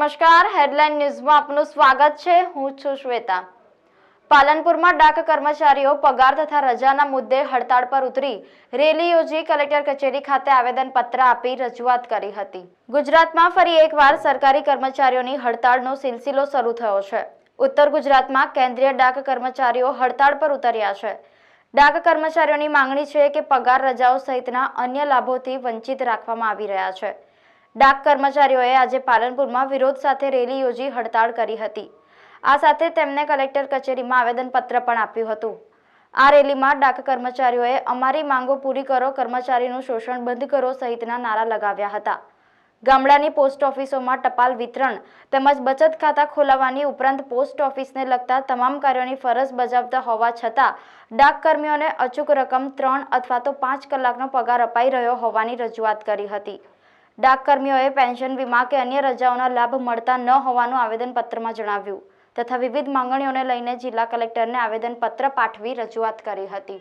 નમસ્કાર, હેડલાઇન ન્યૂઝમાં આપનું સ્વાગત છે। હું છું શ્વેતા। પાલનપુરમાં ડાક કર્મચારીઓ પગાર તથા રજાના મુદ્દે હડતાળ પર ઉતરી રેલી યોજી કલેક્ટર કચેરી ખાતે આવેદનપત્ર આપી રજૂઆત કરી હતી। ગુજરાતમાં ફરી એકવાર સરકારી કર્મચારીઓની હડતાળનો સિલસિલો શરૂ થયો છે। ઉત્તર ગુજરાતમાં કેન્દ્રીય ડાક કર્મચારીઓ હડતાળ પર ઉતર્યા છે। ડાક કર્મચારીઓની માંગણી છે કે પગાર, રજાઓ સહિતના અન્ય લાભોથી વંચિત રાખવામાં આવી રહ્યા છે। ડાક કર્મચારીઓએ આજે પાલનપુરમાં વિરોધ સાથે રેલી યોજી હડતાળ કરી હતી। આ સાથે તેમને કલેક્ટર કચેરીમાં આવેદનપત્ર પણ આપ્યું હતું। આ રેલીમાં ડાક કર્મચારીઓએ અમારી માંગો પૂરી કરો, કર્મચારીનું શોષણ બંધ કરો સહિતના નારા લગાવ્યા હતા। ગામડાની પોસ્ટ ઓફિસોમાં ટપાલ વિતરણ તેમજ બચત ખાતા ખોલાવવાની ઉપરાંત પોસ્ટ ઓફિસને લગતા તમામ કાર્યોની ફરજ બજાવતા હોવા છતાં ડાક કર્મીઓને અચૂક રકમ 3 અથવા તો 5 કલાકનો પગાર અપાઈ રહ્યો હોવાની રજૂઆત કરી હતી। ડાક કર્મીઓએ પેન્શન, વીમા કે અન્ય રજાઓના લાભ મળતા ન હોવાનું આવેદનપત્રમાં જણાવ્યું તથા વિવિધ માંગણીઓને લઈને જિલ્લા કલેક્ટરને આવેદનપત્ર પાઠવી રજૂઆત કરી હતી।